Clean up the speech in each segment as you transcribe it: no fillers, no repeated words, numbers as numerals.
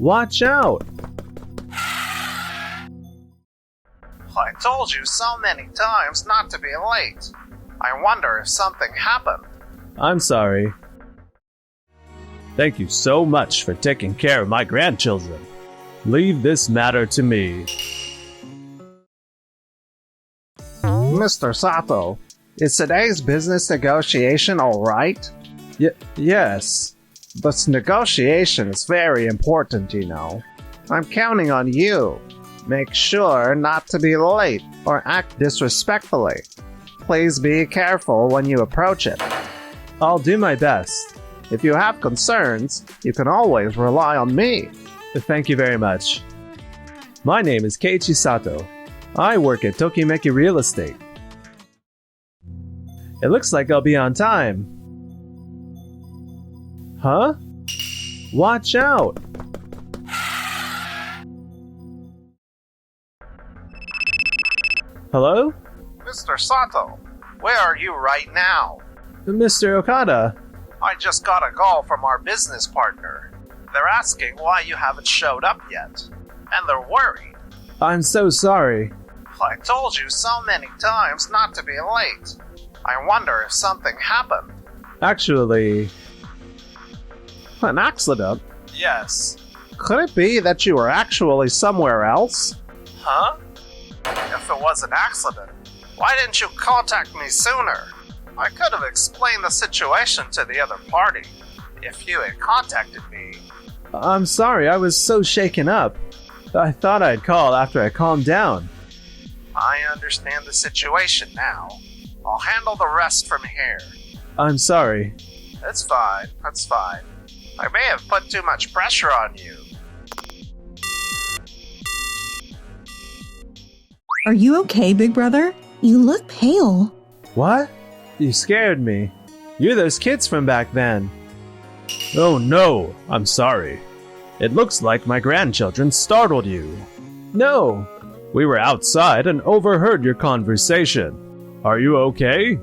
Watch out! I told you so many times not to be late. I wonder if something happened. I'm sorry. Thank you so much for taking care of my grandchildren. Leave this matter to me. Mr. Sato, is today's business negotiation alright? Yes. This negotiation is very important, you know. I'm counting on you. Make sure not to be late or act disrespectfully. Please be careful when you approach it. I'll do my best. If you have concerns, you can always rely on me. Thank you very much. My name is Keiichi Sato. I work at Tokimeki Real Estate. It looks like I'll be on time. Huh? Watch out! Hello? Mr. Sato, where are you right now? Mr. Okada. I just got a call from our business partner. They're asking why you haven't showed up yet. And they're worried. I'm so sorry. I told you so many times not to be late. I wonder if something happened. Actually... An accident? Yes. Could it be that you were actually somewhere else? Huh? If it was an accident, why didn't you contact me sooner? I could have explained the situation to the other party if you had contacted me. I'm sorry, I was so shaken up. I thought I'd call after I calmed down. I understand the situation now. I'll handle the rest from here. I'm sorry. It's fine, that's fine. I may have put too much pressure on you. Are you okay, big brother? You look pale. What? You scared me. You're those kids from back then. Oh no, I'm sorry. It looks like my grandchildren startled you. No, we were outside and overheard your conversation. Are you okay?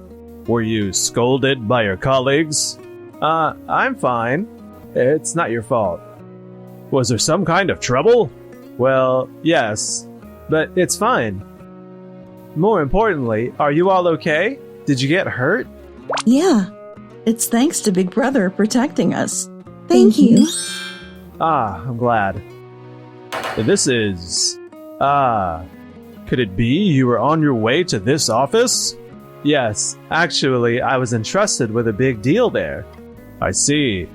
Were you scolded by your colleagues? I'm fine. It's not your fault. Was there some kind of trouble? Well, yes, but it's fine. More importantly, are you all okay? Did you get hurt? Yeah, it's thanks to Big Brother protecting us. Thank you. I'm glad. This is... could it be you were on your way to this office? Yes, actually, I was entrusted with a big deal there. I see.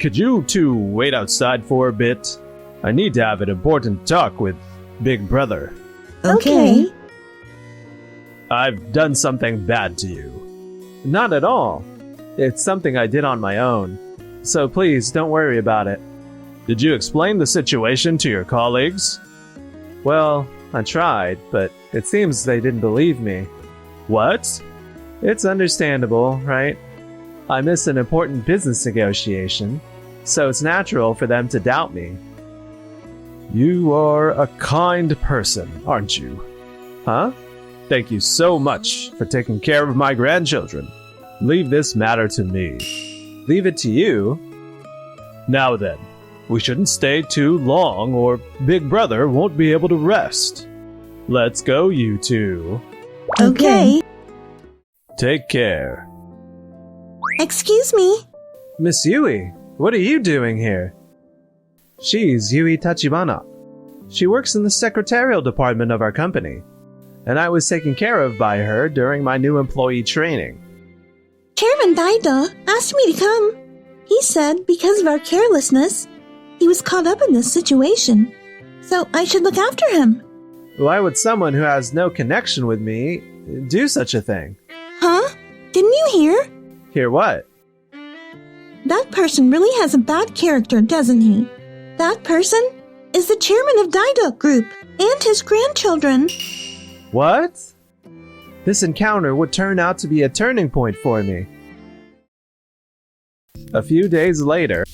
Could you two wait outside for a bit? I need to have an important talk with Big Brother. Okay. I've done something bad to you. Not at all. It's something I did on my own. So please, don't worry about it. Did you explain the situation to your colleagues? Well, I tried, but it seems they didn't believe me. What? It's understandable, right? I missed an important business negotiation, so it's natural for them to doubt me. You are a kind person, aren't you? Huh? Thank you so much for taking care of my grandchildren. Leave this matter to me. Leave it to you? Now then, we shouldn't stay too long or Big Brother won't be able to rest. Let's go, you two. Okay. Take care. Excuse me. Miss Yui, what are you doing here? She's Yui Tachibana. She works in the secretarial department of our company, and I was taken care of by her during my new employee training. Chairman Daida asked me to come. He said because of our carelessness, he was caught up in this situation, so I should look after him. Why would someone who has no connection with me do such a thing? Huh? Didn't you hear? Hear what? That person really has a bad character, doesn't he? That person is the chairman of Daida Group and his grandchildren. What? This encounter would turn out to be a turning point for me. A few days later,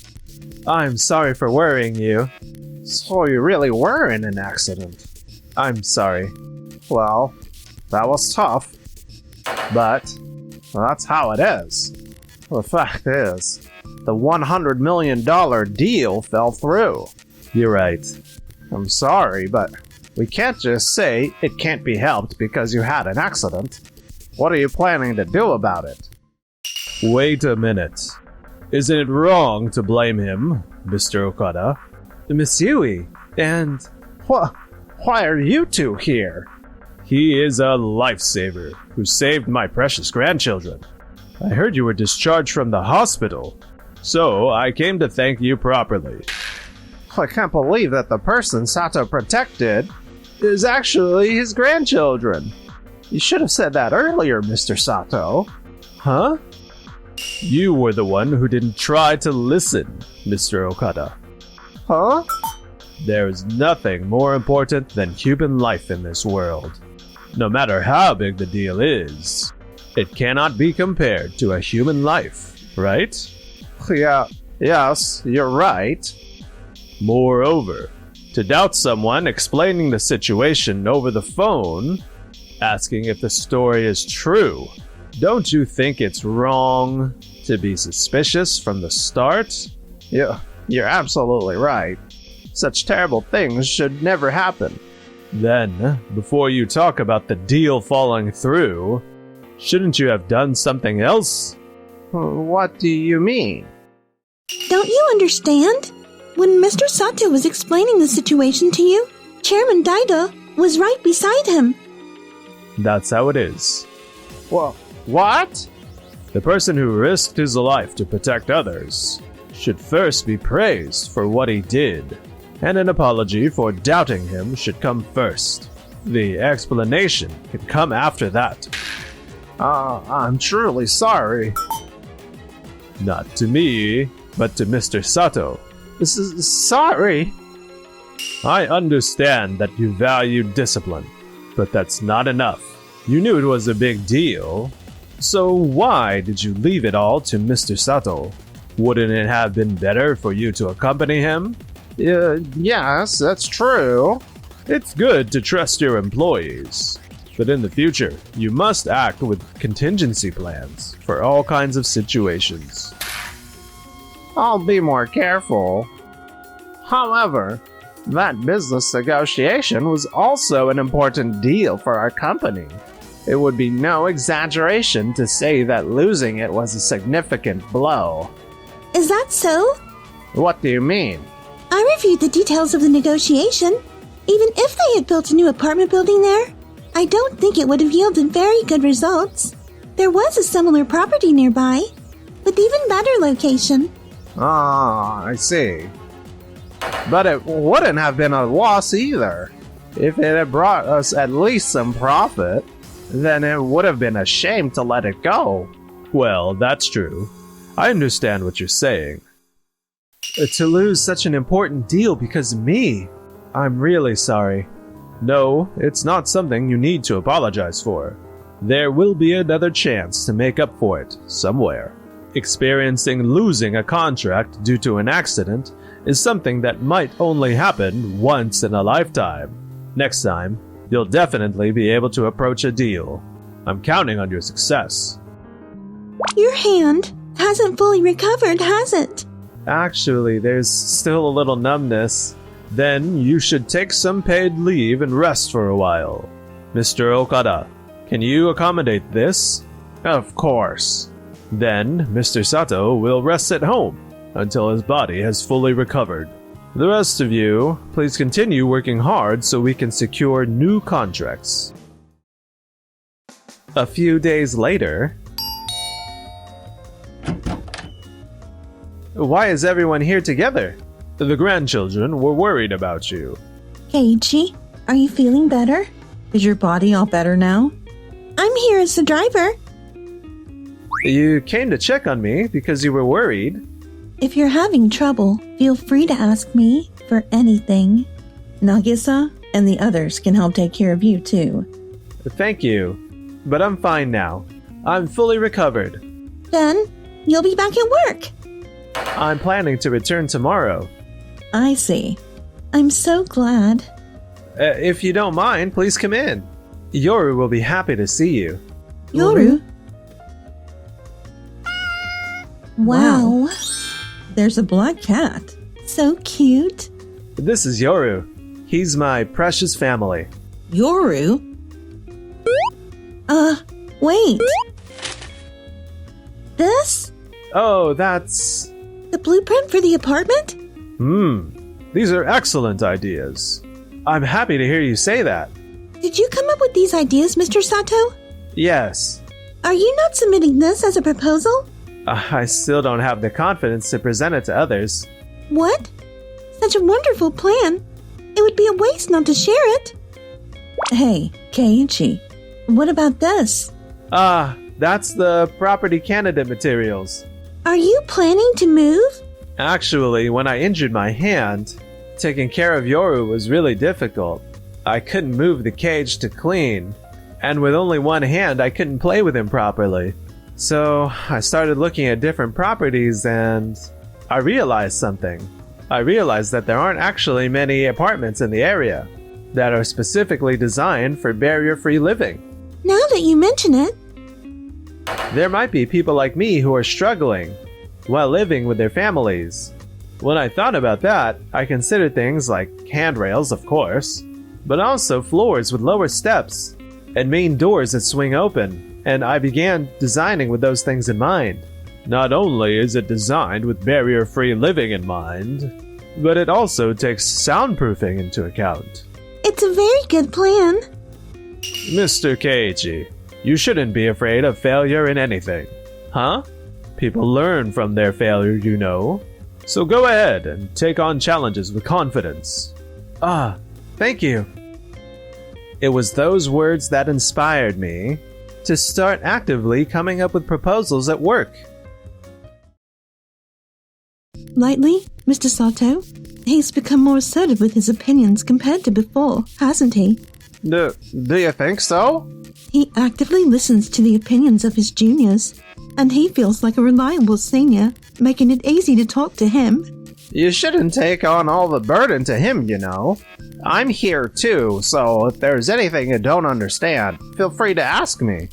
I'm sorry for worrying you. So you really were in an accident? I'm sorry. Well, that was tough. But that's how it is. The fact is, the $100 million deal fell through. You're right. I'm sorry, but we can't just say it can't be helped because you had an accident. What are you planning to do about it? Wait a minute. Isn't it wrong to blame him, Mr. Okada? Misui, and why are you two here? He is a lifesaver who saved my precious grandchildren. I heard you were discharged from the hospital, so I came to thank you properly. I can't believe that the person Sato protected is actually his grandchildren. You should have said that earlier, Mr. Sato. Huh? You were the one who didn't try to listen, Mr. Okada. Huh? There is nothing more important than human life in this world. No matter how big the deal is, it cannot be compared to a human life, right? Yes, you're right. Moreover, to doubt someone explaining the situation over the phone, asking if the story is true, don't you think it's wrong to be suspicious from the start? Yeah, you're absolutely right. Such terrible things should never happen. Then, before you talk about the deal falling through, shouldn't you have done something else? What do you mean? Don't you understand? When Mr. Sato was explaining the situation to you, Chairman Daida was right beside him. That's how it is. Well, what? The person who risked his life to protect others should first be praised for what he did, and an apology for doubting him should come first. The explanation can come after that. I'm truly sorry. Not to me, but to Mr. Sato. Sorry. I understand that you value discipline, but that's not enough. You knew it was a big deal, so why did you leave it all to Mr. Sato? Wouldn't it have been better for you to accompany him? Yes, that's true. It's good to trust your employees, but in the future, you must act with contingency plans for all kinds of situations. I'll be more careful. However, that business negotiation was also an important deal for our company. It would be no exaggeration to say that losing it was a significant blow. Is that so? What do you mean? I reviewed the details of the negotiation. Even if they had built a new apartment building there, I don't think it would have yielded very good results. There was a similar property nearby, with even better location. Ah, I see. But it wouldn't have been a loss either. If it had brought us at least some profit, then it would have been a shame to let it go. Well, that's true. I understand what you're saying. To lose such an important deal because of me, I'm really sorry. No, it's not something you need to apologize for. There will be another chance to make up for it somewhere. Experiencing losing a contract due to an accident is something that might only happen once in a lifetime. Next time, you'll definitely be able to approach a deal. I'm counting on your success. Your hand hasn't fully recovered, has it? Actually, there's still a little numbness. Then you should take some paid leave and rest for a while. Mr. Okada, can you accommodate this? Of course. Then Mr. Sato will rest at home until his body has fully recovered. The rest of you, please continue working hard so we can secure new contracts. A few days later... Why is everyone here together? The grandchildren were worried about you. Keiichi, are you feeling better? Is your body all better now? I'm here as the driver. You came to check on me because you were worried. If you're having trouble, feel free to ask me for anything. Nagisa and the others can help take care of you too. Thank you, but I'm fine now. I'm fully recovered. Then, you'll be back at work. I'm planning to return tomorrow. I see. I'm so glad. If you don't mind, please come in. Yoru will be happy to see you. Yoru? Wow. There's a black cat. So cute. This is Yoru. He's my precious family. Yoru? Wait. This? Oh, that's... The blueprint for the apartment? These are excellent ideas. I'm happy to hear you say that. Did you come up with these ideas, Mr. Sato? Yes. Are you not submitting this as a proposal? I still don't have the confidence to present it to others. What? Such a wonderful plan. It would be a waste not to share it. Hey, Keiichi, what about this? That's the property candidate materials. Are you planning to move? Actually, when I injured my hand, taking care of Yoru was really difficult. I couldn't move the cage to clean, and with only one hand I couldn't play with him properly. So I started looking at different properties and I realized something. I realized that there aren't actually many apartments in the area that are specifically designed for barrier-free living. Now that you mention it, There might be people like me who are struggling while living with their families. When I thought about that, I considered things like handrails, of course, but also floors with lower steps and main doors that swing open, and I began designing with those things in mind. Not only is it designed with barrier-free living in mind, but it also takes soundproofing into account. it's a very good plan. Mr. Keiichi, you shouldn't be afraid of failure in anything. Huh? People learn from their failure, you know. So go ahead and take on challenges with confidence. Thank you. It was those words that inspired me to start actively coming up with proposals at work. Lately, Mr. Sato, he's become more assertive with his opinions compared to before, hasn't he? Do you think so? He actively listens to the opinions of his juniors, and he feels like a reliable senior, making it easy to talk to him. You shouldn't take on all the burden to him, you know. I'm here too, so if there's anything you don't understand, feel free to ask me.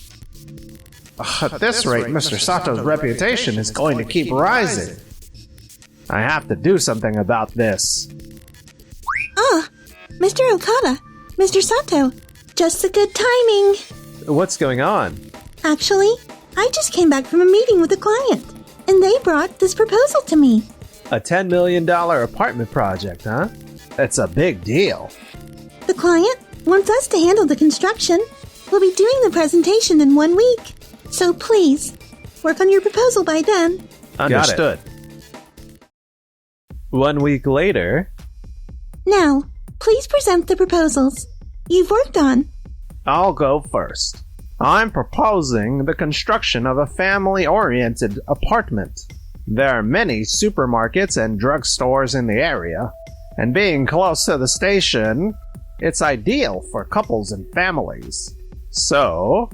At this rate, Mr. Sato's reputation is going to keep rising. I have to do something about this. Mr. Okada, Mr. Sato, just the good timing. What's going on? Actually, I just came back from a meeting with a client, and they brought this proposal to me. A $10 million apartment project, huh? It's a big deal. The client wants us to handle the construction. We'll be doing the presentation in 1 week. So please, work on your proposal by then. Understood. 1 week later, Now, please present the proposals you've worked on. I'll go first. I'm proposing the construction of a family-oriented apartment. There are many supermarkets and drugstores in the area, and being close to the station, it's ideal for couples and families. So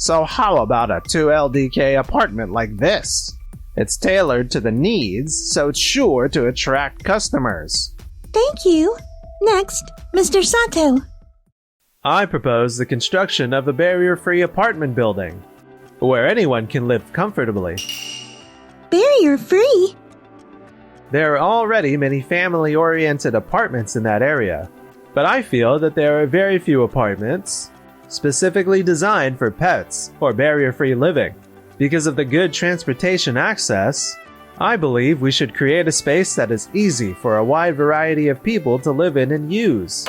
how about a 2 LDK apartment like this? It's tailored to the needs, so it's sure to attract customers. Thank you. Next, Mr. Sato. I propose the construction of a barrier-free apartment building where anyone can live comfortably. Barrier-free? There are already many family-oriented apartments in that area, but I feel that there are very few apartments specifically designed for pets or barrier-free living. Because of the good transportation access, I believe we should create a space that is easy for a wide variety of people to live in and use.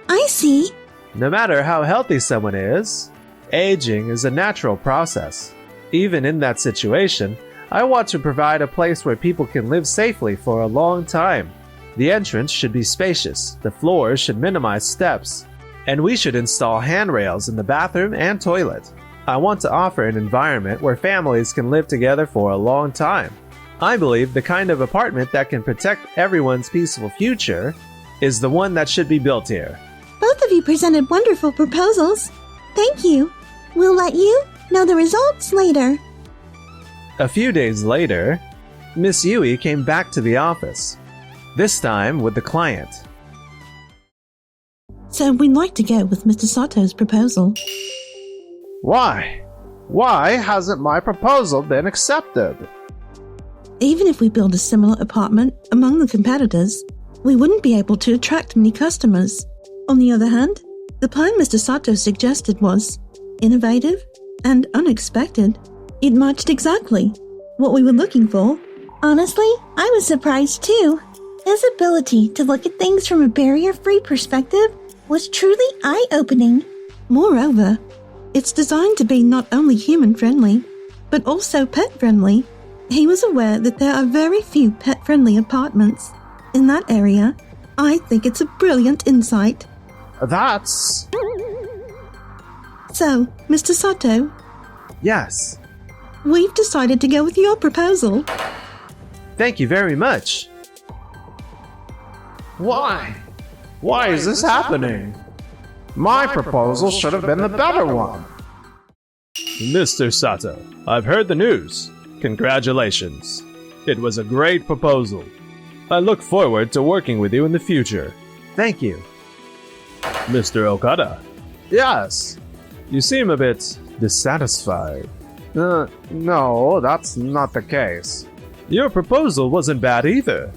I see. No matter how healthy someone is, aging is a natural process. Even in that situation, I want to provide a place where people can live safely for a long time. The entrance should be spacious, the floors should minimize steps, and we should install handrails in the bathroom and toilet. I want to offer an environment where families can live together for a long time. I believe the kind of apartment that can protect everyone's peaceful future is the one that should be built here. Both of you presented wonderful proposals. Thank you. We'll let you know the results later. A few days later, Miss Yui came back to the office, this time with the client. So we'd like to go with Mr. Sato's proposal. Why? Why hasn't my proposal been accepted? Even if we build a similar apartment among the competitors, we wouldn't be able to attract many customers. On the other hand, the plan Mr. Sato suggested was innovative and unexpected. It matched exactly what we were looking for. Honestly, I was surprised too. His ability to look at things from a barrier-free perspective was truly eye-opening. Moreover, it's designed to be not only human-friendly, but also pet-friendly. He was aware that there are very few pet-friendly apartments in that area. I think it's a brilliant insight. That's... So, Mr. Sato, Yes. we've decided to go with your proposal. Thank you very much. Why? Why is this happening? My proposal should have been the better one. Mr. Sato, I've heard the news. Congratulations. It was a great proposal. I look forward to working with you in the future. Thank you. Mr. Okada, Yes. you seem a bit dissatisfied. No, that's not the case. Your proposal wasn't bad either,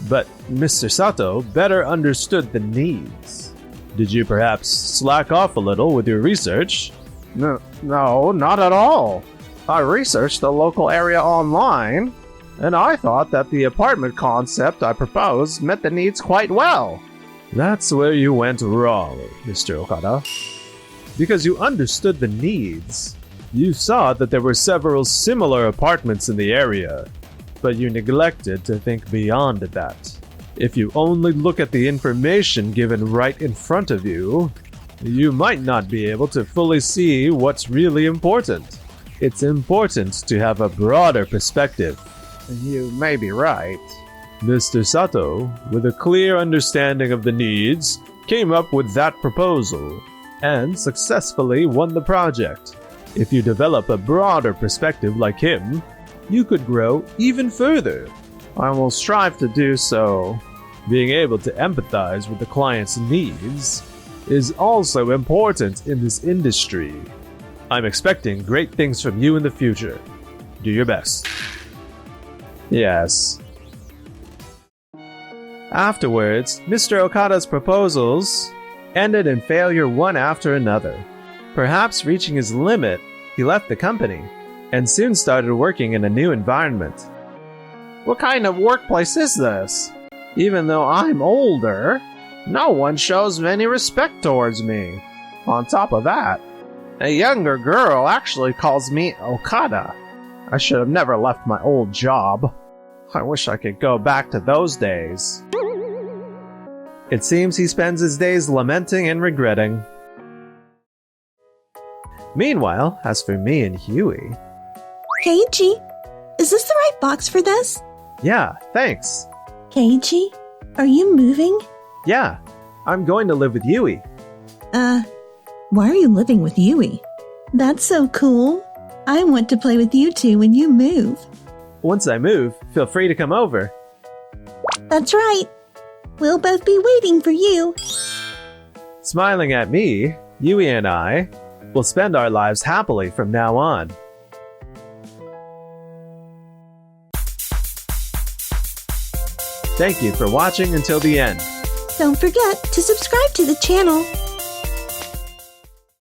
but Mr. Sato better understood the needs. Did you perhaps slack off a little with your research? No, not at all. I researched the local area online, and I thought that the apartment concept I proposed met the needs quite well. That's where you went wrong, Mr. Okada. Because you understood the needs. You saw that there were several similar apartments in the area, but you neglected to think beyond that. If you only look at the information given right in front of you, you might not be able to fully see what's really important. It's important to have a broader perspective. You may be right. Mr. Sato, with a clear understanding of the needs, came up with that proposal and successfully won the project. If you develop a broader perspective like him, you could grow even further. I will strive to do so. Being able to empathize with the client's needs is also important in this industry. I'm expecting great things from you in the future. Do your best. Yes. Afterwards, Mr. Okada's proposals ended in failure one after another. Perhaps reaching his limit, he left the company and soon started working in a new environment. What kind of workplace is this? Even though I'm older, no one shows any respect towards me. On top of that, a younger girl actually calls me Okada. I should have never left my old job. I wish I could go back to those days. It seems he spends his days lamenting and regretting. Meanwhile, as for me and Huey... Keiichi, is this the right box for this? Yeah, thanks. Keiichi, are you moving? Yeah, I'm going to live with Yui. Why are you living with Yui? That's so cool. I want to play with you two when you move. Once I move, feel free to come over. That's right. We'll both be waiting for you. Smiling at me, Yui and I will spend our lives happily from now on. Thank you for watching until the end. Don't forget to subscribe to the channel.